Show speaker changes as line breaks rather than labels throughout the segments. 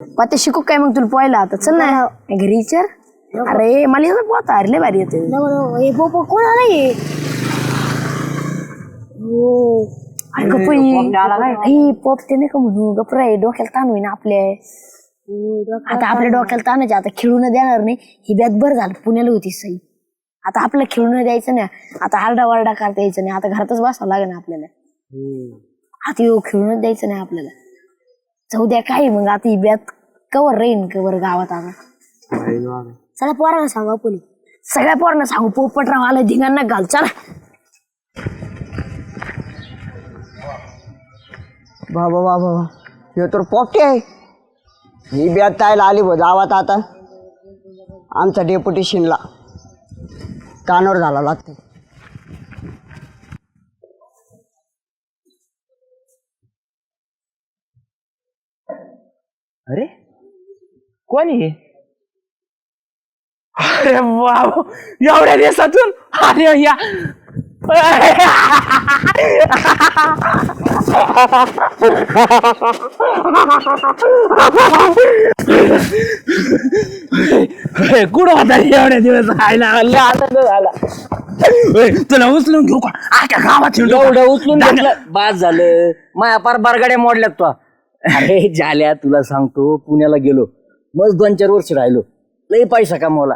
आता शिकू काय मग तुला पोहायला आता चल ना घरी विचार. अरे मला येतं पोहता अरे भारी येते. कोण आलाय पोपते नाही का म्हणू गप्र आहे डोक्याला ताण होईना आपल्या. आता आपल्या डोक्याला ताणायचे आता खेळून देणार नाही. ही बॅत बरं झालं पुण्याला होती सई. आता आपलं खेळून द्यायचं नाही. आता आरडा वारडा करता यायचं नाही. आता घरातच बसावं लागेल आपल्याला. आता येऊ खेळूनच द्यायचं नाही आपल्याला. जाऊ द्या काही मग आता ही बॅत कवर राहीन कवर गावात. आता सगळ्या पोरांना सांगू आपण. सगळ्या पोरांना सांगू पोपटराव आलं धिंगांना घाल चला.
बाबा बाबा हे तर पोपटे आहे. ही बॅग तायला आली बघ गावात. आता आमचा डेप्युटी शिनला कानावर झाला लागते.
अरे कोण आहे? अरे बाबा एवढ्या दिवसातून अरे या कुठं होता एवढ्या दिवस खायला आनंद झाला. तुला उचलून घेऊ का आख्या गावात
एवढं उचलून घेतलं बास झालं. माया पार बारगाड्या मोडल्यात तो. अरे झाल्या तुला सांगतो पुण्याला गेलो मग 2-4 वर्ष राहिलो. लई पैसा कमवला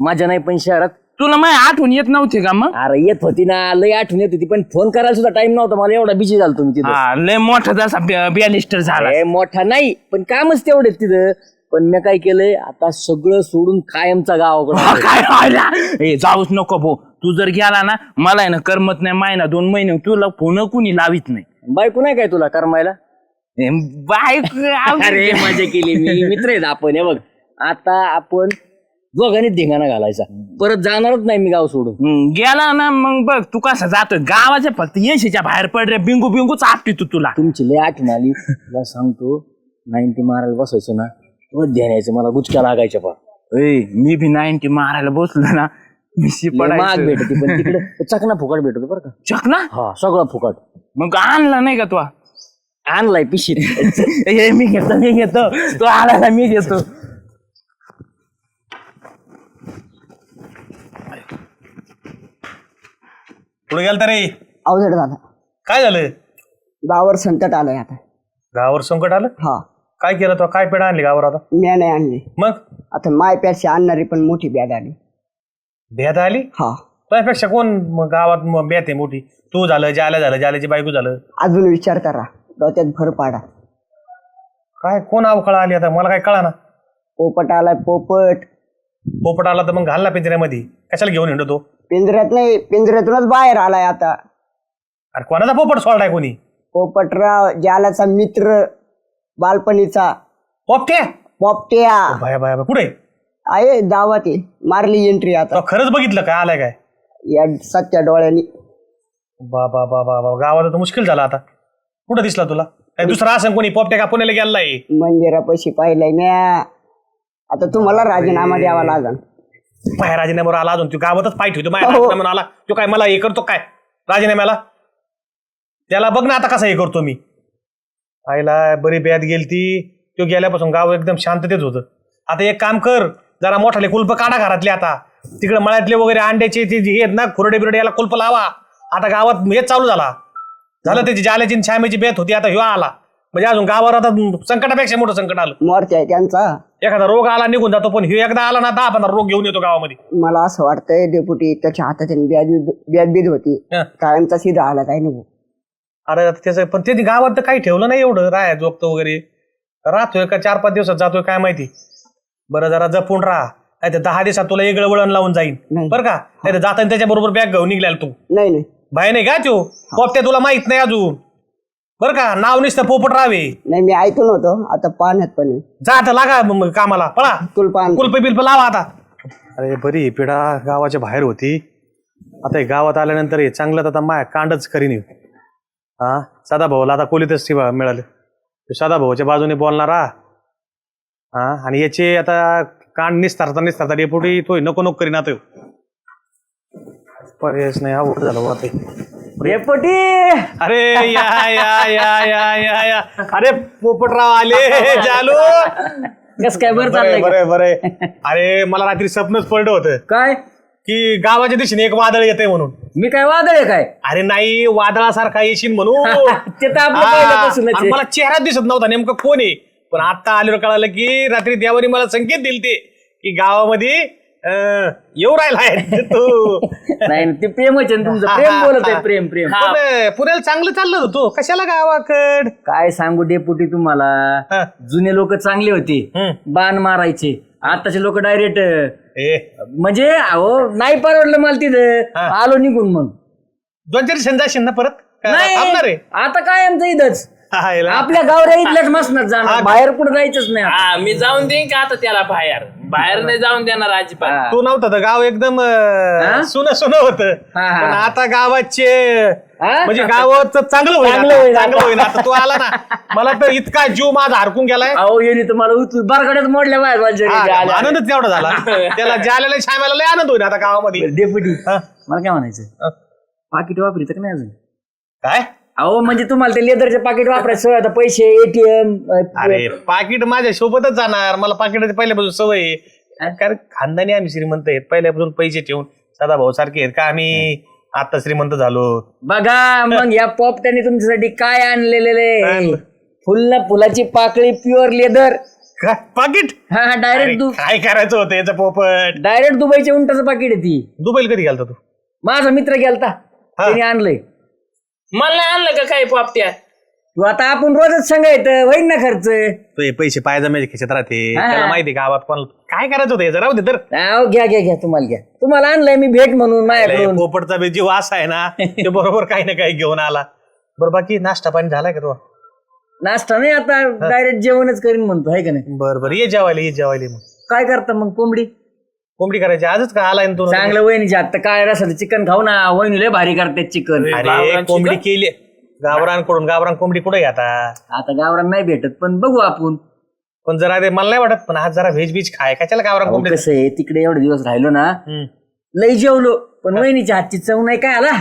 माझ्या नाही पण शहरात.
तुला माझी आठवण येत नव्हती का मग?
अरे येत होती ना लई आठवण येत होती पण फोन करायला सुद्धा टाइम नव्हता मला. एवढा बिझी झालो तुम्ही तिथं.
लय मोठा जसा बॅलिस्टर झाला.
मोठा नाही पण कामच तेवढे तिथं. पण मी काय केलंय आता सगळं सोडून कायमचा गावाकडे.
काय व्हायला जाऊच नको भाऊ. तू जर गेला ना मला आहे ना करमत नाही. महिना 2 महिने तुला फोन कुणी लावित नाही.
बायको नाही काय तुला करमायला? अरे मजा केली मी. मित्र आहेत आपण. हे बघ आता आपण दोघांनी धिंगाणा घालायचा. परत जाणारच नाही मी गाव सोडून.
गेला ना मग बघ तू कसा जातोय गावाच्या फक्त 80च्या बाहेर पड रे. बिंगू बिंगूच आपटी तू तुला.
तुमची लय आठवण आली. तुला सांगतो 90 मारायला बसायचो ना मग ध्यान यायचं मला गुचक्या लागायच्या पा.
मी बी 90 मारायला बसलो ना
माग भेटते पण तिकडे चकना फुकट भेटतो बरं का.
चकना
हा सगळं फुकट.
मग आणला नाही का तू?
आणलाय पिशीत.
मी घेतो तो आला मी घेतो.
पुढे गेल रे
अवजड झाला.
काय झालं?
गावावर संकट आलंय आता.
गावावर संकट आलं?
हा
काय केलं तो? काय पेढा आणली गावावर आता?
म्या नाही आणली.
मग
आता मायपेक्षा आणणारी पण मोठी बॅग आली.
बेत आली?
हा
त्यापेक्षा कोण मग गावात बेत आहे मोठी? तू झालं, जाल्या झालं, जाल्याची बायको झालं.
अजून विचार करा डोक्यात भर पाडा.
काय कोण अवकाळ आली आता? मला काय कळा ना.
पोपट आलाय पोपट.
पोपट आला तर मग घाल ना पिंजऱ्यामध्ये. कशाला घेऊन येतो तो?
पिंजऱ्यात नाही पिंजऱ्यातूनच बाहेर आलाय आता.
अरे कोणाचा पोपट सोडलाय कोणी?
पोपटराव जालाचा मित्र बालपणीचा
पोपट्या?
पोपट्या
बाया बाया कुठे
आहे दावात आहे. मारली एंट्री आता.
तो खरंच बघितलं काय आलाय काय?
या सत्या डोळ्यांनी.
बाबा बाबा बाबा गावात तर मुश्किल झाला आता. कुठं दिसला तुला? काय दुसरा असं कोणी? पोपट्या का पुण्याला गेलाय?
मंदिरापाशी पाहिलंय म्या. आता तुम्हाला राजीनामा द्यावा लागल.
पाय राजीनाम्यावर आला अजून? तू गावातच पाय ठेवतो. माझ्या राजीनाम्यावर आला तो काय मला हे करतो काय राजीनाम्याला? त्याला बघ ना आता कसा हे करतो मी. आईला बरी बॅद गेलती. तो गेल्यापासून गाव एकदम शांततेत होतं. आता एक काम कर, जरा मोठाले कुलप काढा घरातले. आता तिकडे मळ्यातले वगैरे अंड्याचे ते हे ना खुरडे बिरडे याला कुलप लावा. आता गावात हेच चालू झाला. त्याची जाल्याची छामेची बेत होती. आता ह्यो आला म्हणजे अजून गावावर आता संकटापेक्षा मोठं संकट आलं.
मोर्चा आहे त्यांचा.
एखादा रोग आला निघून जातो पण ह्यो एकदा आला ना 10-15 रोग घेऊन येतो गावामध्ये.
मला असं वाटतंय डेप्युटी त्याच्या हातात बॅद होती. कायमचा सीधा आला काय नाही.
अरे त्याचं पण ते गावात तर काही ठेवलं नाही एवढं राहाय जोगतो वगैरे. राहतोय का 4-5 दिवसात जातोय काय माहिती. बरं जरा जपून राहा नाही तर 10 दिवसात तुला वेगळं वळण लावून जाईल बरं का. नाही तर जाताना त्याच्याबरोबर बॅग घेऊन निघाल तू.
नाही
बाय नाही का तू पोपट्या? तुला माहित नाही अजून बरं का. नाव नुसतं पोपट राहावे.
नाही मी ऐकून होतो. आता पाण्यात पण
जा आता लागा कामाला पळा.
तुलपान
कुल्प बिल्प लावा आता. अरे बरी पिढा गावाच्या बाहेर होती. आता हे गावात आल्यानंतर हे चांगलं आता माया कांडच करीन. हा सदाभाऊला आता कोलीतच मिळाले. सदाभाऊच्या बाजूने बोलणारा. हा आणि याचे आता कांड निस्तारता डेपुटी तो नको नको करीन आता. पर्यायच नाही अवघड झालं.
डेपुटी
अरे या या या या या या अरे पोपटराव आले जालू.
कस काय बरं
बरं
चाललंय का?
बरं बरं. अरे मला रात्री स्वप्नच पडलं होतं
काय
की गावाच्या दिशेने एक वादळ येते म्हणून.
मी काय वादळ आहे काय?
अरे नाही वादळासारखा येशील म्हणून.
ते तर आपलं
हा.
पहिल्यापासूनच आहे.
आणि मला चेहरा दिसत नव्हता नेमकं कोण आहे, पण आता आल्यावर कळालं की रात्री देवानी मला संकेत दिले ते की गावामध्ये येऊ राहिला तू.
नाही ते प्रेमच आहे ना तुमचं. प्रेम बोलत आहे, प्रेम प्रेम.
पण पुण्याला चांगलं चाललं होतं तू, कशाला गावाकड.
काय सांगू डेपुटी तुम्हाला,
हा.
जुने लोक चांगले होते, बाण मारायचे. आताचे लोक डायरेक्ट
ए
म्हणजे अहो नाही परवडलं मला तिथं, आलो निघून मग.
2-4 दिवसांनी जाशील ना परत का
नाही
थांबणार आहे.
आता काय आमचं इथंच
हायला.
आपल्या गावऱ्या इथल्याच मसनात जाणार, बाहेर कुठं जायचंच नाही आता.
हा मी जाऊन देईन का आता त्याला बाहेर बाहेर नाही जाऊन देणार अजिबात.
तू नव्हता तर गाव एकदम सुन सुन होत.
हा, हा.
पण आता गावाचे
हा?
म्हणजे गावात चांगलं होईल
चांगलं
आता,
होईल
चांगलं
आता.
होईल आता. तू आला ना मला तर इतका जीव माझा हरकून गेलाय.
अहो येईल तुम्हाला उचलून बरगड्यात मोडल्या बाहेर
हा, आनंदच तेवढा झाला. त्याला जाल्याला श्यामाला लय आनंद होईल आता गावामध्ये.
डेपुटी
हा.
मला काय म्हणायचं, पाकिट वापरीचं का नाही अजून?
काय
अहो म्हणजे तुम्हाला ते लेदरचे पाकिट वापरायचं सोय, आता पैसे एटीएम.
अरे पाकिट माझ्या सोबतच जाणार. मला पाकिटाची पहिल्यापासून सवय आहे. कारण खानदानी आम्ही श्रीमंत आहेत, पहिल्यापासून पैसे ठेवून सदा भाऊ सारखे आहेत का आम्ही आता श्रीमंत झालो.
बघा मग या पोपट्याने तुमच्यासाठी काय आणलेले,
आणलं?
फुलाची पाकळी प्युअर लेदर.
काय पाकिट.
हा
अरे,
डायरेक्ट
काय करायचं होतं याचं पोपट.
डायरेक्ट दुबईच्या उंटाचं पाकिट आहे ती.
दुबईला कधी घालता तू.
माझा मित्र गेलता, त्याने आणलंय.
मला नाही आणलं का काही पोपट्या?
तू आता आपण रोजच सांगायचं होईन ना खर्च.
तो हे पैसे पायजम्याच्या खिशात राहते.
हा.
त्याला माहिती गावात कोणाला काय करायचं होतं याचं राहू दे तर.
अहो, घ्या घ्या घ्या, तुम्हाला घ्या. तुम्हाला आणलंय मी भेट म्हणून माझ्याकडून.
पोपटचा बी जीव असा आहे ना ते बरोबर काही ना काही घेऊन आला. बरं बाकी नाश्ता पाणी झालाय का तो.
नाश्ता नाही आता डायरेक्ट जेवणच करीन म्हणतो, आहे का नाही?
बरं ये जेवायला मग.
काय करता मग? कोंबडी
कोंबडी करायची आजच का आलाय ना तू.
चांगलं वहिनीच्या हात काय रसाचं चिकन खाऊ ना, वहिनी लय भारी करते चिकन.
अरे कोंबडी केली गावरान कोंबडी कुठे आता.
आता गावरान नाही भेटत, पण बघू आपण.
पण जरा ते मला नाही वाटत, पण आज जरा व्हेज बीज खाय कशाला गावरान
अहो,
कोंबडी.
कसं आहे तिकडे एवढे दिवस राहिलो ना, लय जेवलो, पण वहिनीच्या हातची चव नाही काय आला.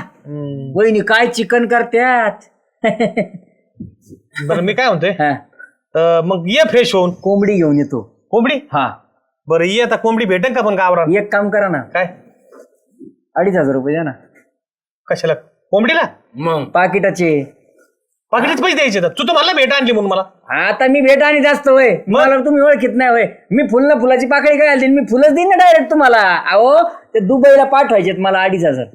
वहिनी काय चिकन करत्यात.
बरं मी काय म्हणतोय
हा,
मग ये फ्रेश होऊन.
कोंबडी घेऊन येतो.
कोंबडी.
हा,
बरं ये आता कोंबडी भेटेल का पण गावरान.
एक काम करा ना,
काय
2,500 रुपये द्या ना
कशाला कोंबडीला.
मग
पाकिटाचे.
पाकिटच पैसे द्यायचे तर तू तर मला भेट आणली म्हणून मला.
आता मी भेट आणि जास्त होय, मला तुम्ही ओळखीत नाही होय. मी फुलाची पाकळी काय घालते, मी फुलच देईन ना डायरेक्ट तुम्हाला. अहो ते दुबईला पाठवायचे मला 2,500.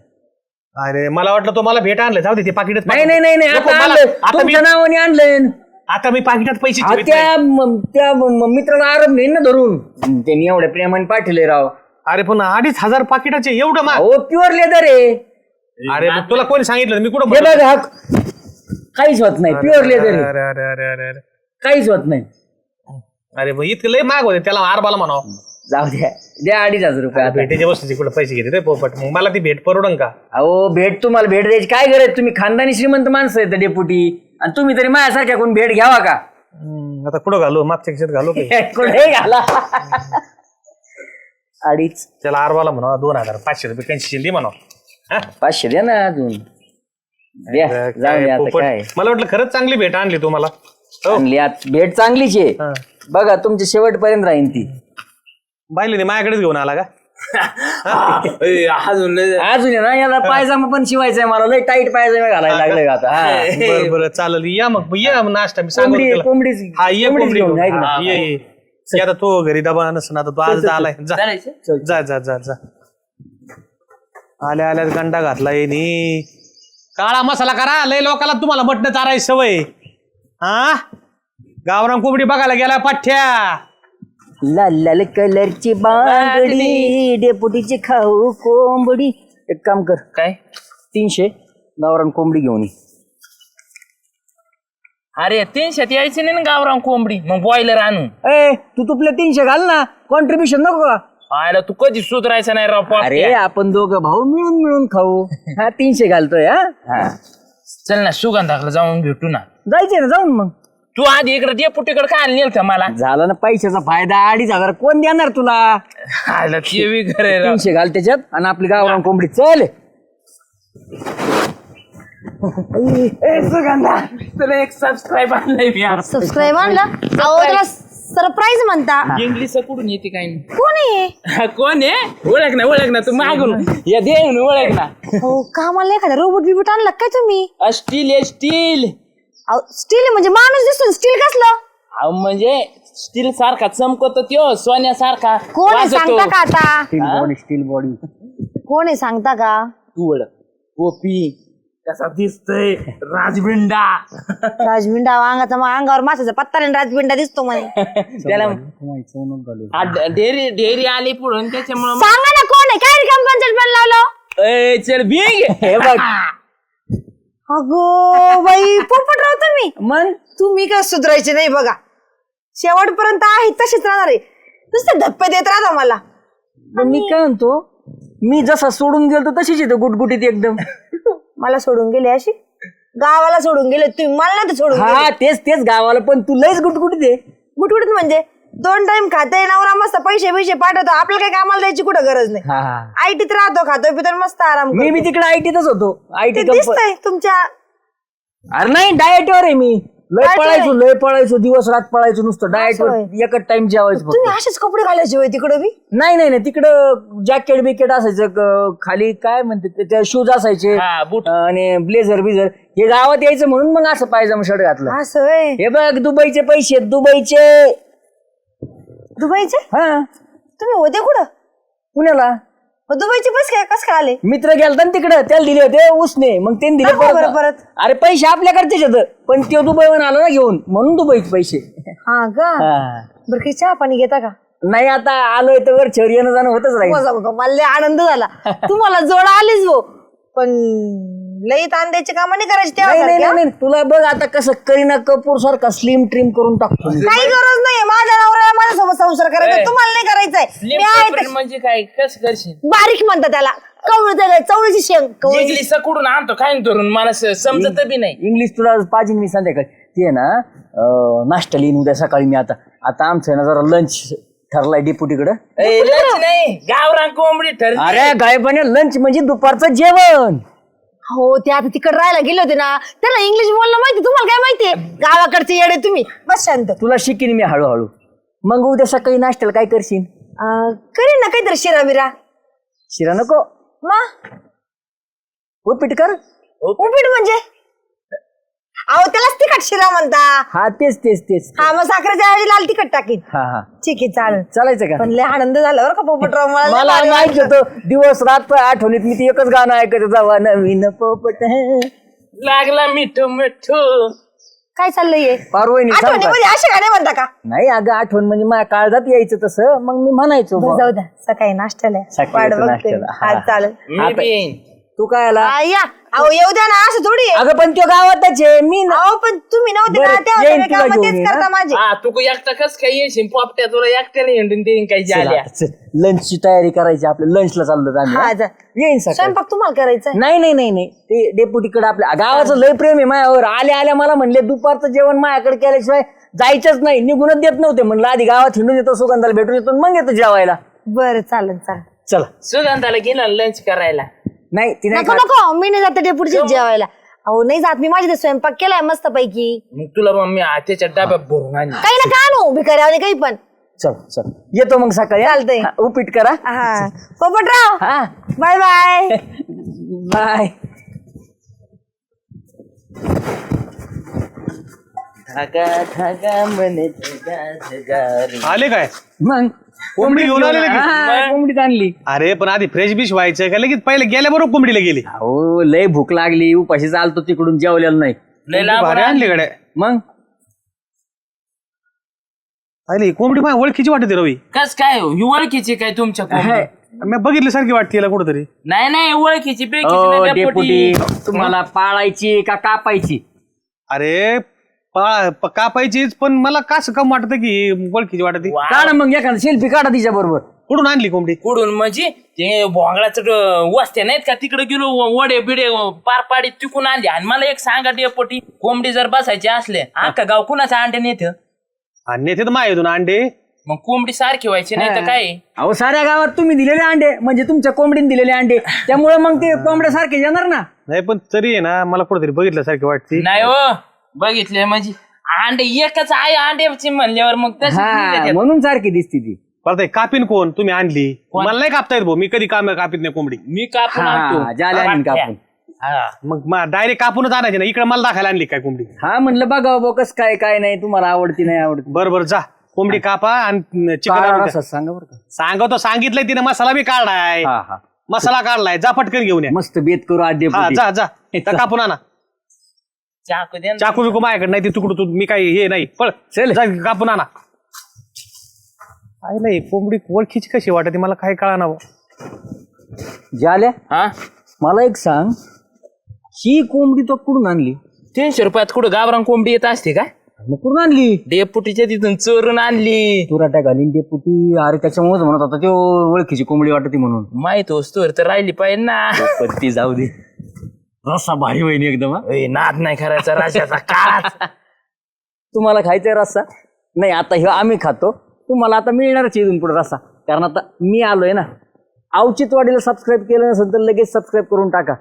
अरे मला वाटलं तो मला भेट आणलं. जाऊ दे ते पाकिटच.
नाही नाही नाही नाही,
नको,
आता
मला-
आणलं
आता मी-
तुमच्या नावाने आणलं.
आता मी पाकिटात पैसे
हा,
ठेवीत नाही.
त्या मित्राला आरोप घेईन ना धरून. त्यांनी एवढ्या प्रेमाने पाठवले राव.
अरे पण 2,500 पाकिटाचे एवढं माग.
अहो प्युअर लेदर आहे.
अरे मग तुला कोणी सांगितलं मी कुठं
हे
म्हणलो?
बघा, काहीच होत नाही, प्युअर लेदर आहे,
अरे अरे अरे अरे अरे
काहीच होत नाही.
अरे मग इतकं लय माग होते त्याला आरबाला म्हणावं.
जाऊ द्या, द्या 2,500 रुपये आता.
भेटीच्या वस्तूचे कुठे पैसे घेते रे पोपट. मग मला ती भेट परवडन का.
अहो भेट तुम्हाला भेट द्यायची काय गरज, तुम्ही खानदानी श्रीमंत माणसं आहेत डेपुटी, आणि तुम्ही तरी माझ्यासारख्या कोण भेट घ्यावा का.
आता कुठं घालू मागच्या खिशात घालू की.
कुठे घाला. 2,500
त्याला आरबाला म्हणावं 2,500 रुपये कन्सेशन दे म्हणावं. हा?
500 द्या ना अजून. द्या, जाऊ
काय
द्या आता
पोपट.
काय.
मला वाटलं खरंच चांगली भेट आणली तू मला. हो.
आणली आत भेट चांगलीच आहे.
हा.
बघा तुमच्या शेवटपर्यंत राहीन ती.
बायले माझ्याकडेच घेऊन आला का.
अजून
अजून आहे ना, याला पायजामा पण शिवायचा आहे मला, लय टाईट पायजामा घालायला लागले आता. हा.
बरं बरं चालेल या मग ये मग नाश्ता मी सांगतो
कोंबडी
तुला.
कोंबडीच
हा ये
कोंबडीच
कोंबडी
घेऊन
घेऊन.
आहे की
हा,
नाही?
ये ये. ये आता तो घरी डबा नसणार आता तो आज आलाय. जा
चालायचं.
जा जा जा जा. आल्या आल्याच गंडा घातला येणी. काळा मसाला करा लय लोकाला तुम्हाला मटण चारायची सवय. हा गावरान कोंबडी बघायला गेला पाठ्या.
लाल लाल कलरची बांगडी, डेपुटीची खाऊ कोंबडी. एक काम कर,
काय
300 गावरान कोंबडी घेऊन ये.
अरे 300 यायची नाही ना गावरान कोंबडी, मग बॉयलर आणू.
ए तू तुपले 300 घाल ना, कॉन्ट्रीब्युशन नको का.
आयला तू कधी सुधरायचं नाही राव पोपट्या.
अरे आपण दोघं भाऊ मिळून मिळून खाऊ. हा 300 घालतोय. हा
चल ना सुगंधाकडे जाऊन भेटू ना.
जायचंय ना, जाऊन मग.
तू आधी इकडे डेपुटीकडे काय नेलतं मला.
झाला ना पैशाचा फायदा. 2,500 कोण देणार तुला.
आयला ते बी खरं आहे राव.
300 घाल त्याच्यात आणि आपली गावरान कोंबडी. चल
सुगंधा तुला एक सबस्क्राईब आणलंय मी आज.
सबस्क्राईब आणला अहो त्याला सरप्राईज म्हणता.
इंग्लिश कुठून येते काय
कोण आहे?
कोण आहे ओळख ना तू मागून या दे ओळख ना.
हो कामाला एखादा रोबोट बिबोट आणला काय तुम्ही?
स्टील आहे स्टील.
स्टील म्हणजे माणूस दिसतो स्टील कसलं?
म्हणजे स्टील सारखा चमकतो त्यो सोन्यासारखा
कोण आहे सांगता का आता?
स्टील बॉडी
कोण आहे सांगता का?
तू ओळख गोपी कसा दिसतोय राजबिंडा.
राजबिंडा अंगावर माशाचा पत्ता नाही राजबिंडा दिसतो म्हणे.
त्याला डेअरी आली पुढून त्याच्यामुळे
सांगा ना कोण आहे? काय रिकाम पंचायत लावलं?
चल बिग हे बघ
अगो बाई पोपटराव तुम्ही
मन
तुम्ही काय सुधरायचे नाही बघा. शेवटपर्यंत आहे तशीच राहणार आहे. नुसते धप्पे देत राहता मला.
मी काय म्हणतो मी जसा सोडून गेलो तशीच येतो गुटगुटीत एकदम.
मला सोडून गेले अशी गावाला सोडून गेले तुम्ही मला नाही सोडून
हा
गेले.
तेच गावाला पण तू लयच गुटगुटीत आहे.
गुटगुटीत म्हणजे 2 टाइम खाते नवरा मस्त पैसे पाठवतो. आपल्याला काही कामाला द्यायची कुठं गरज नाही.
हा
आयटीत राहतो खातो पितो मस्त आराम
मी बी तिकडे आयटीतच होतो. आयटी
दिसतंय तुमच्या.
अरे नाही डाएटवर आहे मी. लय
Diet वर
लय पळायचो दिवस रात पळायचो नुसतं डाएटवर. एकच टाइम जेवायचं
तुम्ही
फक्त.
असेच कपडे घालायचे होय तिकडं बी?
नाही तिकडं जॅकेट बिकेट असायचं खाली काय म्हणते ते शूज असायचे
हा, बूट.
आणि ब्लेझर बिझर. हे गावात यायचं म्हणून मग असं पायजामा शर्ट घातलं.
असं होय.
हे बघ दुबईचे पैसे दुबईचे.
दुबईचे?
हा
तुम्ही होते कुठं?
पुण्याला
मग दुबईचे बस काय कसं काय आले?
मित्र गेलता ना तिकडं त्याला दिले होते उसने मग त्यांनी दिले
दाखवा बरं परत.
अरे पैसे आपल्याकडचेच होते पण तो दुबईवर आला ना घेऊन म्हणून दुबईचे पैसे.
हा का?
हा.
बरं काही चहा पाणी घेता का?
नाही आता आलोय तर वरच्यावर येणं जाणं होतच राहील.
मला लय आनंद झाला. तुम्हाला जोड आलीच भाऊ पण लई ताण द्यायचे काम नाही करायचे तेव्हा.
नाही तुला बघ आता कसं करीना कपूर सारखा स्लिम ट्रिम करून टाकतो मी.
काही गरज नाही माझ्या नवऱ्याला माझ्यासोबत संसार करायचा. तुम्हाला नाही करायचंय. मी आहे तशी.
म्हणजे काय कसं करशील
बारीक म्हणतात त्याला. कवळ चवळीची शेंग कवळीची.
इंग्लिश कुठून आणतो काय धरून मला समजत बी नाही.
इंग्लिश तुला पाहिजे मी संध्याकाळी ते ना नाश्ता लिहिन उद्या सकाळी मी. आता आमचं आहे ना जरा लंच ठरलाय डेपुटीकडं.
लंच नाही गावरान कोंबडी ठरली.
अरे गायबाने लंच म्हणजे दुपारचं जेवण.
हो ते आता तिकडे राहायला गेले होते ना त्याला इंग्लिश बोलणं माहिती. तुम्हाला काय माहितीये गावाकडचे येडे तुम्ही. बस शांत.
तुला शिकीन मी हळूहळू. मग उद्या सकाळी नाश्त्याला काय करशील?
करीन ना काहीतरी शिरा बिरा.
शिरा नको
मग
उपीट कर.
उपीट म्हणजे? अहो त्यालाच तिखट शिरा म्हणता.
हा तेच
हा मग साखरेच्या ऐवजी लाल तिखट टाकीन.
हा
ठीक आहे चालेल.
चालायचं का?
पण लय आनंद झाला बरं का पोपटराव. मला लय
मला
भारी
माहित
वाटलं.
होतं दिवस रात आठवणीत मी ते एकच गाणं ऐकायचं जावा नवीन पोपट.
लागला मिठू मिठू.
काय चाललंय?
पारवणी
आठवणीमध्ये असे गाणे म्हणता का?
नाही अगं आठवण म्हणजे माझ्या काळजात यायचं तसं मग मी म्हणायचो
बरं, जाऊ द्या सकाळी नाश्त्याला
सकाळी
वाट
येतो
बघते.
नाश्त्याला.
हा
हा.
चालेल.
मी बी येईन.
तू काय आला?
या अहो येऊ द्या ना असं थोडी आहे.
अगं पण तो गावातच आहे मी ना.
अहो पण तुम्ही नव्हते
बरं,
ना तेव्हा
येईन
सगळे
तुला
कामं
घेऊन
तेच
ये,
करता
हा?
माझे.
हा तू एकटा कस काय येशील पोपट्या तुला एकट्याने हिंडून देईन काही झाल्या.
लंचची तयारी करायची आपल्या लंचला चाललो आम्ही.
हा,
हा?
जा.
येईन सकाळी.
स्वयंपाक तुम्हाला करायचा आहे?
नाही ते डेपुटीकडे आपल्या गावाचं लय प्रेम आहे माझ्यावर. आल्या मला म्हणले दुपारचं जेवण माझ्याकडे केल्याशिवाय जायचंच नाही. निघूनच देत नव्हते. म्हणलं आधी गावात हिंडून येतो सुगंधाला भेटून येतो मग येतो जेवायला.
बरं चालेल चालेल.
चला.
सुगंधाला गेला लंच करायला.
नाही ती नाही
नको
खात.
नको मी नाही जात डेपुटीच्या जेवायला. अहो नाही जात मी. माझी ते स्वयंपाक केलाय मस्त पैकी.
मग तुला मग मी त्याच्या डब्यात भरून आणली.
काही ना का आणू भिकाऱ्याने काही पण.
चल येतो मग सकाळी. हा?
चालतंय.
हा, उपीट करा.
हा पोपटराव
हा
बाय बाय.
बाय.
आले काय?
मग
कोंबडी घेऊन आले लगेच?
हा, कोंबडीत आणली.
अरे पण आधी फ्रेश बिश व्हायचं का लगेच पहिले गेल्याबरोबर कोंबडीला गेली.
हो लय भूक लागली उपाशी चालतो तिकडून जेवलेलं नाही.
लय लांब
भारी आणली कडे.
मग
अरे कोंबडी माझ्या ओळखीची वाटते रवी.
कस काय हो? ही ओळखीची काय तुमच्या कोंबडी?
मी बघितली सारखी वाटते याला कुठंतरी.
नाही ओळखीची बेकीची
ओ
नाही,
डेपुटी
डेपुटी.
तुम्हाला पाळायची का कापायची?
अरे कापायचीच पण मला कसं कम वाटत की ओळखीची वाटते.
वा.
काढा मग एखादा सेल्फी काढा तिच्या बरोबर.
कुठून आणली कोंबडी?
कुठून म्हणजे ते भोंगळाचं वस्त्या नाहीत का तिकडे गेलो वडे बिडे पार पाडी तिकून आणली. आणि मला एक सांगा डेपोटी कोंबडी जर बसायची असले अख्खा गाव कुणाचा अंडे नेत
आणि नेते तर माहिती अंडे.
मग कोंबडी सारखी व्हायची नाही तर काय.
अहो साऱ्या गावात तुम्ही दिलेले अंडे म्हणजे तुमच्या कोंबडीने दिलेले अंडे त्यामुळे मग ते कोंबड्या सारखे येणार ना.
नाही पण तरी आहे ना मला कुठेतरी बघितल्यासारखी वाटते.
नाही हो बघितले म्हणजे अंडे एकच आहे अंड्याची म्हणल्यावर मग तशी
हा
देतात.
म्हणून सारखी दिसती ती.
परत हे कापीन कोण तुम्ही आणली? मला नाही कापता येत भाऊ, मी कधी कापीत नाही कोंबडी.
मी कापून
हा,
आणतो
जाले आणीन कापून.
हा.
मग डायरेक्ट कापूनच आणायची ना, इकडे मला दाखवायला आणली काय कोंबडी?
हा म्हणलं बघा बघ कस काय काय नाही तुम्हाला आवडती नाही आवडती.
बरं जा कोंबडी कापा आणि
काळा
चिकन
रस्सा सांगा बरं का.
सांगतो, सांगितलंय तिने, मसाला बी काढलाय,
हा हा
मसाला काढलाय, जा पटकन घेऊन या.
मस्त बेत करू आद्य
हा जा जा जा, कापून आणा.
चाकू दे ना.
चाकू बिकू माझ्याकडे नाही, ते तुकडू मी काही हे नाही, पळ
चल.
जा कापून आणा. काय नाही कोंबडी ओळखीची कशी वाटते मला काय कळा.
झाल्या
हा
मला एक सांग, ही कोंबडी तो कुठून आणली?
300 रुपयात कुठं गावरान कोंबडी येत असते का?
मग कुठून आणली?
डेपुटीच्या तिथून चोरून आणली.
तुराट्या घालीन ते पुटी. अरे त्याच्यामुळेच म्हणत होता तो ओळखीची कोंबडी वाटती म्हणून.
माहित वस्तूवर तर राहिली पाहिजे ना.
पत्ती जाऊ दे, रस्सा भारी वहिनी एकदम.
ए, नाद नाही करायचा राजाचा काच.
तुम्हाला खायचंय रस्सा? नाही आता हे आम्ही खातो, तुम्हाला आता मिळणारच इथून पुढे रस्सा. कारण आता मी आलोय ना. औचित्यवाडीला सबस्क्राईब केलं नसेल तर लगेच सबस्क्राईब करून टाका.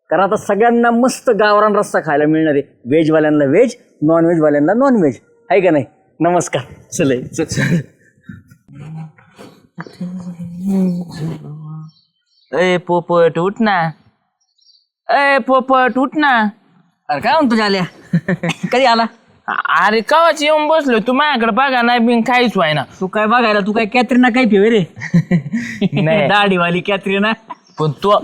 कारण आता सगळ्यांना मस्त गावरान रस्सा खायला मिळणार आहे. व्हेजवाल्यांना व्हेज, नॉन व्हेजवाल्यांना नॉन व्हेज, आहे का नाही? नमस्कार. चल चल.
ए पोपट उठ ना. ए पोपट उठ ना.
अरे काय म्हणतो झाल्या? कधी आला?
अरे कवाच येऊन बसलो तू माझ्याकडे बघा नाही बिन काहीच व्हाय ना.
तू काय बघायला? तू काय कॅटरीना काय फिवे रे?
नाही.
दाढीवाली कॅटरीना.
पण तो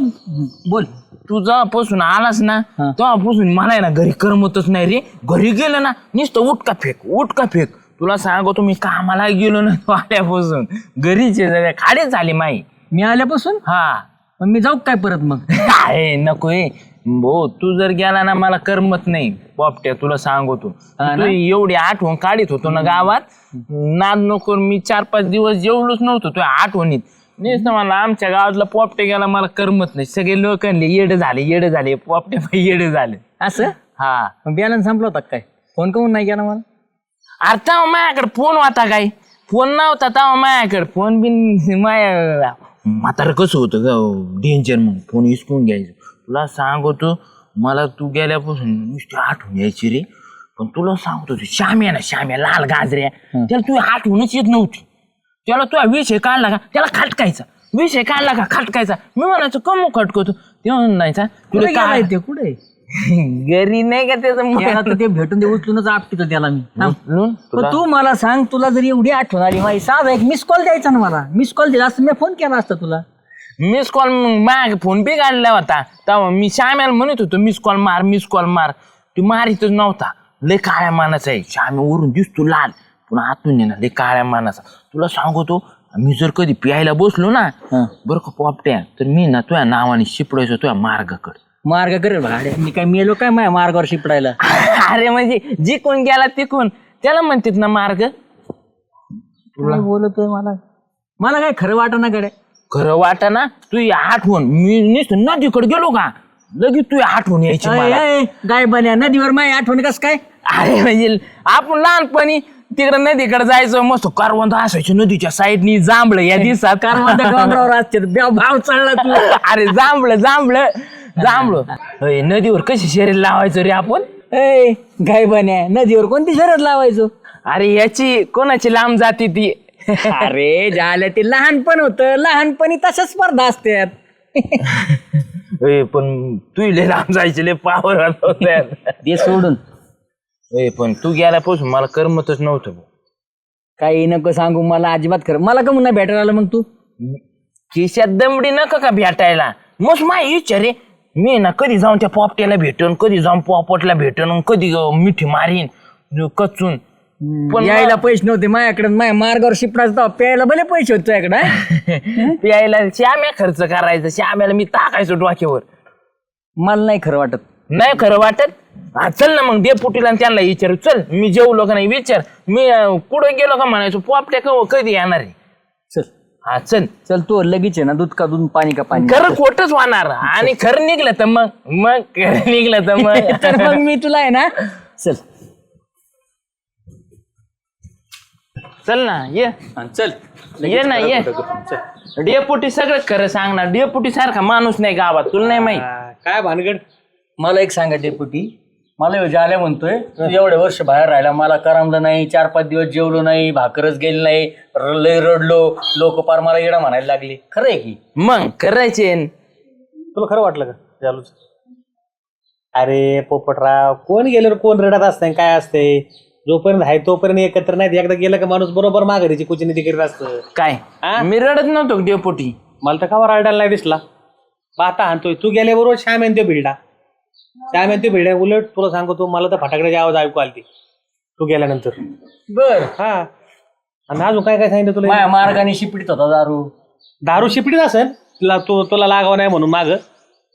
बोल.
तू जेव्हापासून आलास ना तेव्हापासून मला आहे ना घरी करमतच नाही रे. घरी गेलं ना नुसतं उठका फेक. तुला सांगतो तुम्ही कामाला गेलो ना तू आल्यापासून घरीचे सगळे खाडे झाले माई.
मी आल्यापासून?
हा
मग मी जाऊ काय परत मग?
काय नको भाऊ, तू जर गेला ना मला करमत नाही पोपट्या. तुला सांगतो तू एवढी आठवण काढीत होतो ना गावात, नाद नको. मी 4-5 दिवस जेवलोच नव्हतो तुझ्या आठवणीत. नुसतं मला आमच्या गावातला पोपटे गेला मला करमत नाही. सगळे लोक येडे झाले पोपटे येडे झाले.
असं?
हा
मग बॅलन्स संपला होता काय? फोन करून नाही केला मला?
अरे तेव्हा माझ्याकडे फोन होता काय? फोन नव्हता तेव्हा माझ्याकडे. फोन बिन माया म्हातारं कसं होतं ग डेंजर. मग फोन हिसकून घ्यायचं. तुला सांगतो मला तू गेल्यापासून नुसती आठवण यायची रे. पण तुला सांगतो श्याम्या लाल गाजऱ्या, त्याला तू आठवणच येत नव्हती. त्याला तुझा विषय काढला का त्याला खटकायचा. मी म्हणायचो कमू खटकतो. ते म्हणायचा तुला काय
ते कुठे?
घरी नाही का त्याचं
ते भेटून दे, उचलूनच आपटितो त्याला मी.
उचलून
पण तू मला सांग, तुला जर एवढी आठवण आली माझी, साधा एक मिस कॉल द्यायचा ना मला. मिस कॉल दिला असतं मी फोन केला असता तुला.
मिस कॉल माझ्या फोन पे काढला होता तेव्हा मी श्याम्याला म्हणत होतो मिस कॉल मार. तू मारितच नव्हता. लय काळ्या मानाचा आहे श्याम्या. वरून दिसतो लाल पण आतून ये ना लय काळ्या मानाचा. तुला सांगतो मी जर कधी प्यायला बसलो ना बरं का पोपट्या, तर मी ना तुझ्या नावाने शिपडायचो तुझ्या मार्गाकडे.
मार्ग करेल भाडे. मी काय मेलो काय माझ्या मार्गावर शिपडायला?
अरे म्हणजे जिकून गेला तिकून त्याला म्हणतात ना मार्ग.
तुला बोलतोय मला काय खरं वाटत ना गड्या.
खरं वाटा ना तुझी आठवण. मी नुसतं नदीकडे गेलो का लगेच तुझी आठवण यायची मला.
गाय बन्या नदीवर माझी आठवण कस काय?
अरे म्हणजे आपण लहानपणी तिकडे नदीकडे जायचं मस्त करवंद असायची नदीच्या साईडनी. जांभळं या दिवसात
करवंद डोंगरावर असते. भाव चढला तू.
अरे जांभळं नदीवर कशी शरीर लावायचं रे आपण?
गाय बन्या नदीवर कोणती शरद लावायचो?
अरे याची कोणाची लांब जाते ती.
अरे झालं ते लहानपण होतं. लहानपणी तशा स्पर्धा असतात.
पण तू लय लांब जायची लय पावर
ते सोडून
पण तू गेल्यापासून मला करमतच नव्हतं.
काही नको सांगू मला अजिबात. खरं मला का म्हणून भेटायला आलं मग तू?
खिशात दमडी नको का भेटायला? मस्त माही विचार रे. मी ना कधी जाऊन त्या पोपट्याला भेटून, कधी जाऊन पोपटला भेटून, कधी मिठी मारीन कचून.
पण यायला पैसे नव्हते माझ्याकडे. माझ्या मार्गावर शिपडायचं प्यायला भले पैसे होते तुझ्याकडे.
प्यायला श्याम्या खर्च करायचा. श्याम्याला मी टाकायचो डोक्यावर.
मला नाही खरं वाटत.
नाही खरं वाटत? हा चल ना मग डेपुटीला त्यांना विचारू. चल मी जेवलो का नाही विचार. मी कुठं गेलो का म्हणायचो पोपट्या कधी येणार आहे.
चल
हा चल
तू लगेच आहे ना दूध का दूध पाणी का पाणी.
खरं खोटच होणार. आणि खरं निघलं तर मग खरं निघलं तर मग
तर मग मी तुला आहे ना.
चल ना ये
चल
ना ये. डेपुटी सगळं खरं सांगणार. डेपुटी सारखा माणूस नाही गावात. तुला नाही माहित?
काय भानगड?
मला एक सांगा डेपुटी, मला ह्यो जाल्या म्हणतोय तू एवढे वर्ष बाहेर राहिला, मला करमलं नाही, 4-5 दिवस जेवलो नाही, भाकरच गेली नाही, लय रडलो, लोक पार मला येडा म्हणायला लागली. खरं आहे की?
मग करायचे.
तुला खरं वाटलं का जालूच? अरे पोपटराव, कोण गेल्यावर कोण रडत असतंय काय असतंय? जोपर्यंत आहे तोपर्यंत एकत्र नाही, एकदा गेलं का माणूस बरोबर माघारीची कुचिनीती करीत असतं.
काय मी रडत नव्हतो डेपोटी.
मला तर का रडायला नाही दिसला. पाहता आणतोय तू गेल्याबरोबर श्याम येतो भिडा, श्याम येतो भिडा. उलट तुला सांगतो, मला तर फटाकड्याची आवाज ऐकू आलती तू गेल्यानंतर.
बर.
हा, आणि अजून काय काय सांगितलं तुला?
माझ्या मार्गाने शिपडीत होता दारू.
दारू शिपडीत असेल तुला, तुला लागावं नाही म्हणून माग.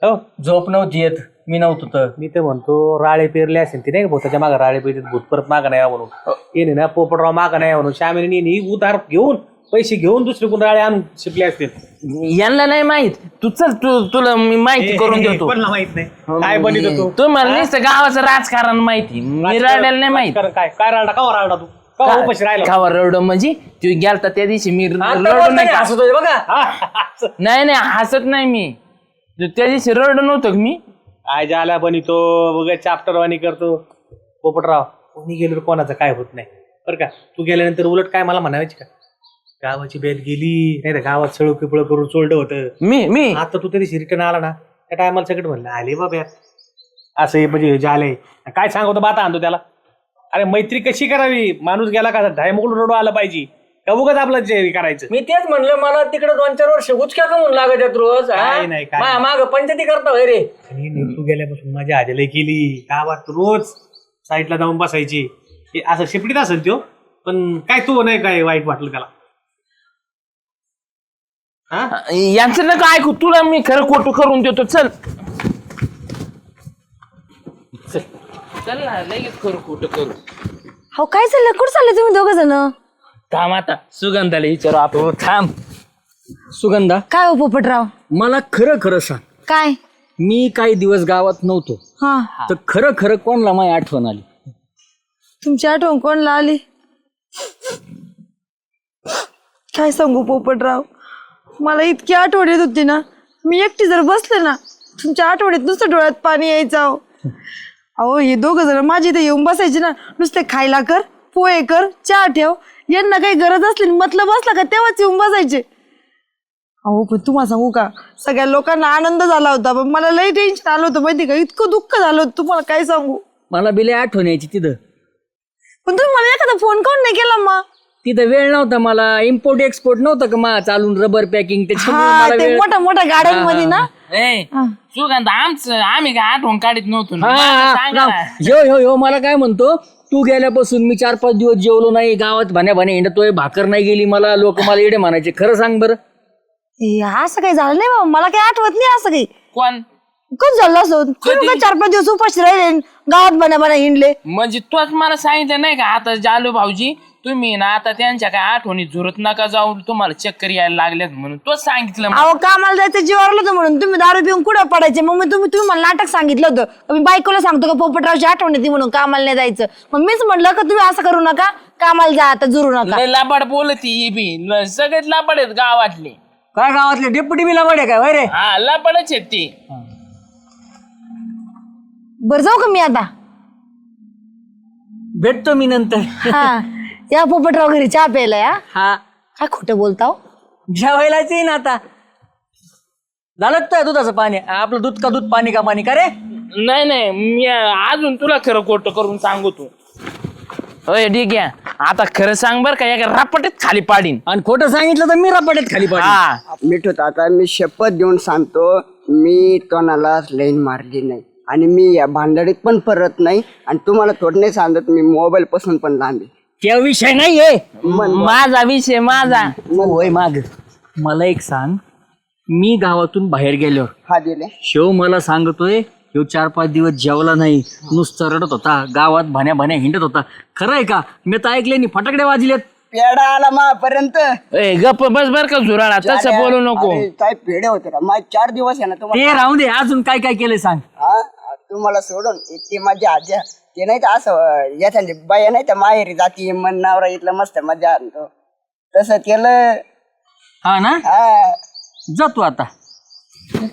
हो,
झोप नव्हती येत, मी नव्हतो तर.
मी तर म्हणतो राळे पेरले असेल ती नाही का भूताच्या मागं राळे पेरले, भूत परत मागं नाही यावं म्हणून. येणे ना पोपटराव मागं नाही यावं म्हणून श्यामीने उधार घेऊन पैसे घेऊन दुसरे कोण राळे आणून शिपले असतील.
यांना नाही माहित. तू चल, तुला मी माहिती करून देतो.
कोणाला माहित नाही काय बनित होतो.
तुम्हाला नुसतं गावाचं राजकारण माहिती, मी रडायला नाही माहित.
काय काय राळा का राळा तू का उपाशी राहिला?
गावा रडो म्हणजे तू गेलता त्या दिवशी मी
आता
रडू
बोलताना
नाही का?
हसतोय बघा.
नाही नाही हसत नाही मी. त्या दिवशी रडू नव्हतं का मी?
आय ज्याला बनितो बघ चाप्टर वाणी करतो पोपटराव. कोणी गेलो कोणाचं काय होत नाही बरं का. तू गेल्यानंतर उलट काय मला म्हणायची का, गावाची बेद गेली नाही तर गावात सळू पिपळ करून चोळलं होतं.
मी
आता तू तरी रिटर्न आला ना, त्या टायमाला सगळं म्हणलं आले बाबा असं हे म्हणजे झालंय. काय सांगतो बाता आणतो त्याला. अरे मैत्री कशी करावी, माणूस गेला का ढायमोकून रडू आलं पाहिजे का उगाच आपलं जे करायचं.
मी तेच म्हणलं, मला तिकडे 2-4 वर्ष उचक्या कमून लागत आहेत रोज.
काय नाही, काय
माग पंचायती करता होय रे.
आणि तू गेल्यापासून माझ्या आजीला केली गावात रोज साईडला जाऊन बसायची. हे असं शिपडीत असेल तो, पण काय तू नाही काय वाईट वाटलं त्याला?
यांचं नका ऐकू, तुला मी खरं खोटं करून देतो. चल चल चल ना, लगेच खरं खोटं करू.
हो काय चाललं, कुठं चालले तुम्ही दोघं जण?
थांब आता सुगंधाला विचारू आपण.
थांब सुगंधा,
काय हो पोपटराव?
मला खरं खरं सांग,
काय?
मी काही दिवस गावात नव्हतो
हा,
तर खरं खरं कोणला माझी आठवण आली?
तुमची आठवण कोणला आली? काय सांगू पोपटराव, मला इतकी आठवण येत होती ना, मी एकटी जर बसले ना तुमच्या आठवणीत नुसतं डोळ्यात पाणी यायचं. अहो हे दोघं जण माझी इथे येऊन बसायचे ना, नुसते खायला कर, पोहे कर, चहा ठेव, यांना काही गरज असली मतलब असला का तेव्हाच येऊन बसायचे. अहो पण तुम्हाला सांगू का, सगळ्या लोकांना आनंद झाला होता, पण मला लई टेन्शन आलं होतं माहिती का, इतकं दुःख झालं होतं तुम्हाला काय सांगू.
मला बिले आठवण यायची तिथं,
पण तुम्ही मला एखादा फोन काऊन नाही केला मग?
तिथं वेळ नव्हता मला. इम्पोर्ट एक्सपोर्ट नव्हतं का मा चालून, रबर पॅकिंग, त्याच्यामुळे
हा,
मला
ते
वेळ.
मोठ्या मोठ्या गाड्यांमध्ये ना.
ए सुगंध, आम्ही काय आठवण काढत नव्हतो ना.
हा,
मला
हा,
सांगा
हा.
ना.
ह्यो मला काय म्हणतो, तू गेल्यापासून मी 4-5 दिवस जेवलो नाही, गावात भाण्या हिंडतोय, भाकर नाही गेली मला, लोक मला येडे म्हणायचे. खरं सांग बरं.
असं काही झालं नाही बाबा, मला काही आठवत नाही असं काही.
कोण
कधी झालं असं? तुम्ही काय 4-5 दिवस उपाशी राहिले, गावात बना हिंडले?
म्हणजे तोच मला सांगितलं नाही का, आता जालू भाऊजी तुम्ही ना आता त्यांच्या काय आठवणी झुरत नका जाऊ, तुम्हाला चक्कर यायला लागल्यात म्हणून तोच सांगितलं मला.
अहो कामाला जायचं जीवावरलं होतं म्हणून तुम्ही दारू पिऊन कुठं पडायचे, मग तुम्ही मला नाटक सांगितलं होतं. मी बायकोला सांगतो का पोपटरावची आठवण येते म्हणून कामाला नाही जायचं, मग मीच म्हटलं का तुम्ही असं करू नका, कामाला जा आता, जुरू नका.
लय लाबाड बोलती ही बी, सगळेच लाबाड आहेत गावातले.
काय गावातले डेप्युटी बिला बडे काय वय रे?
हा लाबाडच आहेत ती.
बरं जाऊ का मी आता?
भेटतो मी नंतर.
हा, या पोपटराव घरी चहा प्यायला या.
हा,
काय खोटं बोलताव?
जेवायलाच येईन आता. झालं काय दुधाचं पाणी? आपलं दूध का दूध, पाणी का पाणी का रे?
नाही नाही, मी अजून तुला खरं खोटं करून सांगू तू. होय ठीक आहे, आता खरं सांग बर का, एका रापटीत खाली पाडीन.
आणि खोटं सांगितलं तर मी रपाट्यात खाली पाडी.
हा
मिठू आता मी शपथ देऊन सांगतो, मी कोणाला लाईन मारली नाही आणि मी या भांडणीत पण परत नाही. आणि तुम्हाला थोडं नाही सांगत, मी मोबाईल पासून पण लांब आहे.
त्या विषय नाहीये
माझा विषय माझा.
होय माग. मला एक सांग, मी गावातून बाहेर गेल्यावर
हा दिले
शिव मला सांगतोय, ह्यो 4-5 दिवस जेवला नाही, नुसतं रडत होता, गावात भाण्या हिंडत होता. खरं आहे का? मी तर ऐकले नाही, फटाकडे वाजलेत.
पेडा आला मापर्यंत.
ए गप्प बस बर का झुराळा, तसं बोलू नको.
काय पेढे होते ना माझे 4 दिवस आहे ना
ते
तुम्हाला.
राहू दे, अजून काय काय केलंय सांग.
हा, तुम्हाला सोडून इतकी मजा आज्या ते नाही तर असं याच्या बाया नाही तर माहेरी जाती मन नावरा इथलं मस्त मजा आणतो तसं केलं.
हा ना,
हा
जातो आता.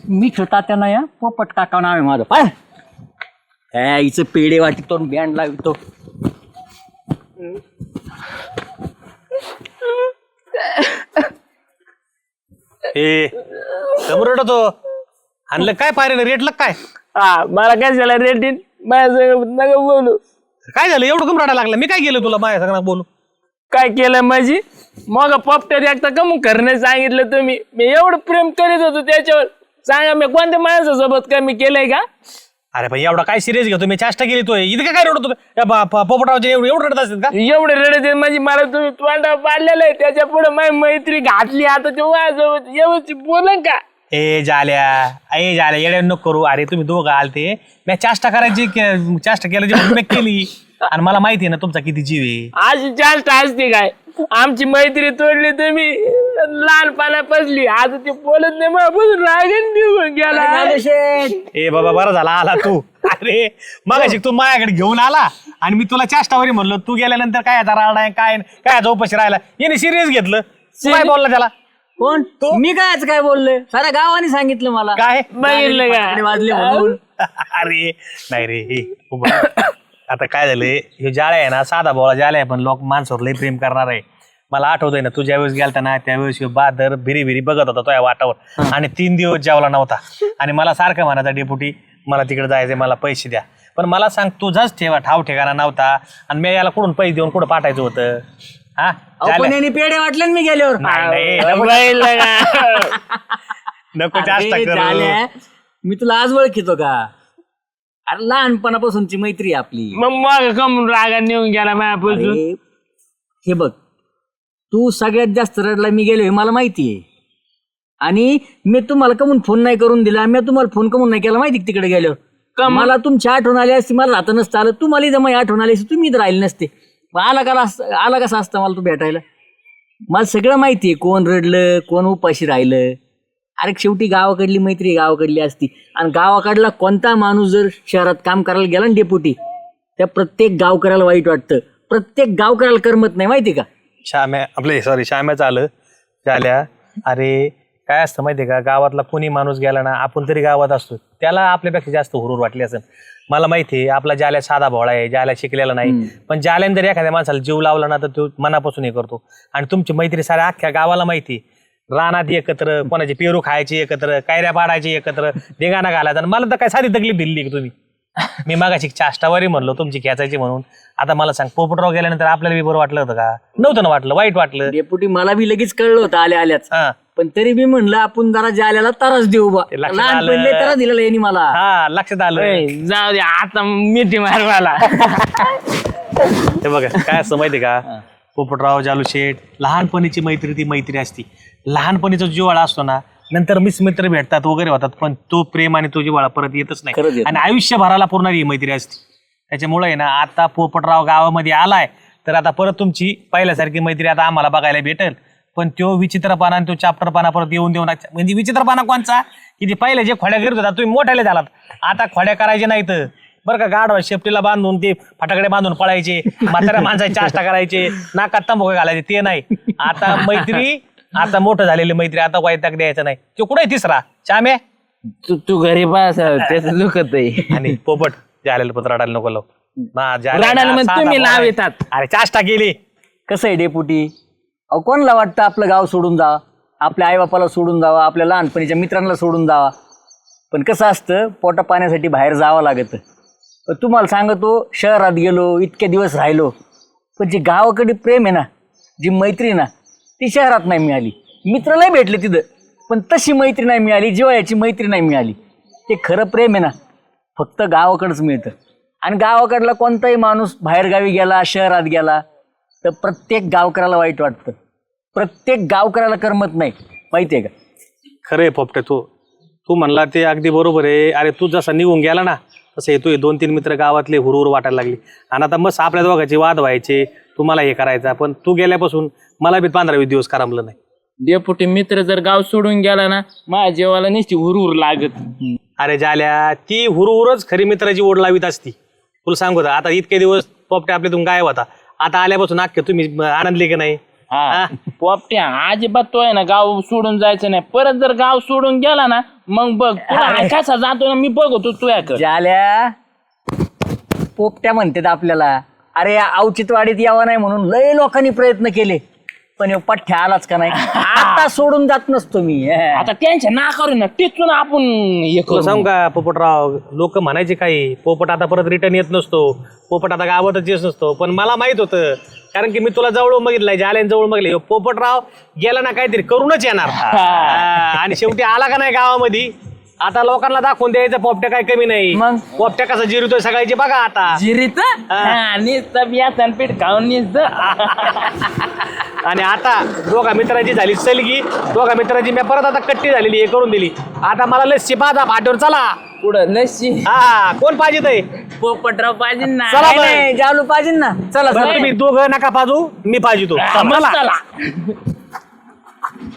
मी तात्या ना या पोपट काका नाव आहे माझं. पाय ह्या हिचं पेढे वाटितो बँड लावितो.
ए समोर तो आणलं काय पाहिजे रेटलं काय
हा मला काय झालं रेटीन माझ्या नका बोलू.
काय झालं एवढं कम रडायला लागलं मी काय केलं तुला माझ्या सगळं बोलू
काय केलं माझी मग पप्प्यात एकदा कमून करणे सांगितलं तुम्ही. मी एवढं प्रेम करीत होतो त्याच्यावर. सांगा मी कोणत्या माणसासोबत कमी केलंय का?
अरे भाई एवढा काय सिरियस घेतो मी चेष्टा केली तो इतकं काय रडतो पोपटरावचे एवढं रडत असतात का
एवढे रडत आहे म्हणजे मला तुम्ही तोंडा पाडलेलं आहे त्याच्या पुढे माझी मैत्री घातली आता ते माझ्यासोबत व्यवस्थित बोलन का?
ए झाल्या येड्या नको करू. अरे तुम्ही दोघं आलते मी चेष्टा करायची चेष्टा केल्याची म्हणून मी केली आणि मला माहिती आहे ना तुमचा किती जीव आहे.
अशी जास्त असते काय? आमची मैत्री तोडली तुम्ही लहानपणा पसली आता ते बोलत नाही मग रागण निघून गेला.
ए बाबा बरं झाला आला तू. अरे मगाशी तू माझ्याकडे घेऊन आला आणि मी तुला चेष्टावरी म्हणलो तू गेल्यानंतर काय आता राडा काय काय उपाशी राहिला याने सिरियस घेतलं. तू काय बोलला त्याला
कोण मी काय बोललोय साऱ्या गावाने सांगितलं मला.
काय
बघितलं का?
वाजले म्हणून.
अरे नाही रे हे आता काय झालंय हे जाळ्या आहे ना साधा बोळा जाळ्या आहे पण लोक माणसावर लय प्रेम करणार आहे. मला आठवतंय ना तू ज्यावेळेस गेलता ना त्यावेळेस बादर भिरी भिरी बघत होता तो या वाटावर आणि 3 दिवस जेवला नव्हता आणि मला सारखं म्हणायचा डेपुटी मला तिकडे जायचंय मला पैसे द्या. पण मला सांग तुझाच ठाव ठिकाणा नव्हता आणि मी याला कुठून पैसे देऊन कुठं पाठायचं होतं. हा
पण यांनी पेढे वाटले ना मी गेल्यावर.
बघितलं का?
नको जास्त
अरे
करू.
झाल्या, मी तुला आज ओळखितो का? अरे लहानपणापासूनची मैत्री आहे आपली.
मग कमून रागा निघून गेला माझ्यापासून.
अरे, हे बघ तू सगळ्यात जास्त रडला मी गेलो हे मला माहिती आहे आणि मी तुम्हाला कमून फोन नाही करून दिला. मी तुम्हाला फोन कमून नाही केला माहिती तिकडे गेल्यावर. मला तुमची आठवण आली असती मला राहता नसतं आलं. तुम्हाला इथं माझी आठवण आली असती तुम्ही इथं राहिले नसते. आला कसा असतं मला तू भेटायला? मला सगळं माहिती आहे कोण रडलं कोण उपाशी राहिलं. अरे शेवटी गावाकडली मैत्री गावाकडली असती आणि गावाकडला कोणता माणूस जर शहरात काम करायला गेला ना डेपुटी त्या प्रत्येक गावकऱ्याला वाईट वाटतं. प्रत्येक गावकऱ्याला करमत नाही माहिती का?
श्याम्याचं आलं झाल्या. अरे काय असतं माहितीये का गावातला कोणी माणूस गेला ना आपण तरी गावात असतो त्याला आपल्यापेक्षा जास्त हुरूर वाटली असेल. मला माहिती आहे आपला जाल्या साधा भोळा आहे जाल्या शिकलेला नाही पण जाल्याने जर एखाद्या माणसाला जीव लावला ना तर तो मनापासून हे करतो. आणि तुमची मैत्री साऱ्या अख्ख्या गावाला माहिती. रानात एकत्र कोणाचे पेरू खायचे एकत्र कायऱ्या पाडायचे एकत्र देगाणा घालायचा आणि मला तर काय साधी तकलीफ दिली तुम्ही. मी मागाशी चाष्टावरी म्हणलो तुमची खेचायची म्हणून. आता मला सांग पोपटराव गेल्यानंतर आपल्याला बी बरं वाटलं होतं का? नव्हतं ना वाटलं वाईट वाटलं.
डेपुटी मला बी लगेच कळलं होतं आल्याच
हा
पण तरी मी म्हणलं आपण जरा जाल्याला त्रास देऊ बा.
लक्षात आलं.
लहानपणी त्रास दिलेला यांनी मला.
हा लक्षात आलं.
जाऊ दे आता मिठी मार मला.
हे बघा काय असतं माहिती का पोपटराव जालू शेठ लहानपणीची मैत्री ती मैत्री असती. लहानपणीचा जिव्हाळा असतो ना नंतर मित्र भेटतात वगैरे होतात पण तो प्रेम आणि तो जिव्हाळा परत येतच नाही आणि आयुष्यभराला पुरणारी ही मैत्री असते. त्याच्यामुळे आहे ना आता पोपटराव गावामध्ये आलाय तर आता परत तुमची पहिल्यासारखी मैत्री आता आम्हाला बघायला भेटेल. पण तो विचित्रपणा आणि तो चाप्टरपणा परत येऊन देऊन म्हणजे विचित्रपणा कोणचा की ते पहिले जे खोड्या करत होता तुम्ही मोठ्याले झालात आता खोड्या करायचे नाहीत बरं का. गाढवा शेपटीला बांधून ते फटाकडे बांधून पळायचे म्हाताऱ्या माणसाची चाष्टा करायचे नाकात तंबाखू घालायचे ते नाही. आता मैत्री आता मोठं झालेली मैत्री आता वैताग द्यायचं नाही. तो कुठे तिसरा श्याम्या
तू घरी पास त्याचं दुखत आहे.
आणि पोपट झालेलं पत्र रडायला नको लावू.
रडायला मग तुम्ही नाव येतात.
अरे चाष्टा केली.
कसं आहे डेपुटी अहो कोणाला वाटतं आपलं गाव सोडून जावं आपल्या आईबापाला सोडून जावं आपल्या लहानपणीच्या मित्रांना सोडून जावा. पण कसं असतं पोटा पाण्यासाठी बाहेर जावं लागतं. पण तुम्हाला सांगतो शहरात गेलो इतके दिवस राहिलो पण जे गावाकडे प्रेम आहे ना जी मैत्री ना ती शहरात नाही मिळाली. मित्र नाही भेटले तिथं पण तशी मैत्री नाही मिळाली जिव्हाळ्याची मैत्री नाही मिळाली. ते खरं प्रेम आहे ना फक्त गावाकडंच मिळतं. आणि गावाकडला कोणताही माणूस बाहेरगावी गेला शहरात गेला तर प्रत्येक गावकऱ्याला वाईट वाटतं. प्रत्येक गावकऱ्याला करमत नाही माहिती आहे का?
खरंय पोपटे तू म्हणला ते अगदी बरोबर आहे. अरे तू जसा निघून गेला ना तसं येतोय 2-3 मित्र गावातले हुरूर वाटायला लागली आणि आता मस्त आपल्या दोघांचे वाद व्हायचे तुम्हाला हे करायचा पण तू गेल्यापासून मला बी 15-20 दिवस करमलं नाही.
डेपुटी मित्र जर गाव सोडून गेला ना माझ्या जेवाला नुसती हुरहुर लागत.
अरे झाल्या ती हुरूरच खरी मित्राची ओढ लावीत असती. तुला सांगू आता इतके दिवस पोपटे आपल्यातून गायब होता आता आल्यापासून अख्खे तुम्ही आनंदले की नाही?
हा पोपट्या अजिबात तो आहे ना गाव सोडून जायचं नाही. परत जर गाव सोडून गेला ना मग बघ तुला कसा जातो ना मी बघतो तू याकडे.
झाल्या पोपट्या म्हणतात आपल्याला. अरे औचित्यवाडीत यावं नाही म्हणून लय लोकांनी प्रयत्न केले, पण ह्यो पठ्ठ्या आलाच का नाही. आता सोडून जात नसतो मी.
आता त्यांच्या नाकावर ना टिचून आपण हे
तुला
करू.
सांगू का पोपटराव, लोक म्हणायचे काही पोपट आता परत रिटर्न येत नसतो, पोपट आता गावातच येत नसतो, पण मला माहित होतं, कारण की मी तुला जवळून बघितलंय, जाल्यान जवळ बघितलं, पोपटराव गेला ना काहीतरी करूनच येणार. आणि शेवटी आला का नाही गावामध्ये, आता लोकांना दाखवून द्यायचं पोपट्या काय कमी नाही.
मग?
पोपट्या कसा जिरतोय सगळ्याची बघा आता.
जिरीत नुसतं बियासन पीठ खाऊन नुसतं.
आणि आता दोघा मित्राची झाली सलगी, दोघा मित्राची मी परत आता कट्टी झालेली हे करून दिली. आता मला लस्सी पाजा पाठवर चला.
पुढं लस्सी
हा कोण पाहिजे ते
पोपटराव पाहिजे ना.
चला
नाही,
बरं.
नाही, जालू पाहिजे ना. चला
बरं,
चला.
तुम्ही दोघं नका पाजू, मी पाहिजे तो
मग चला.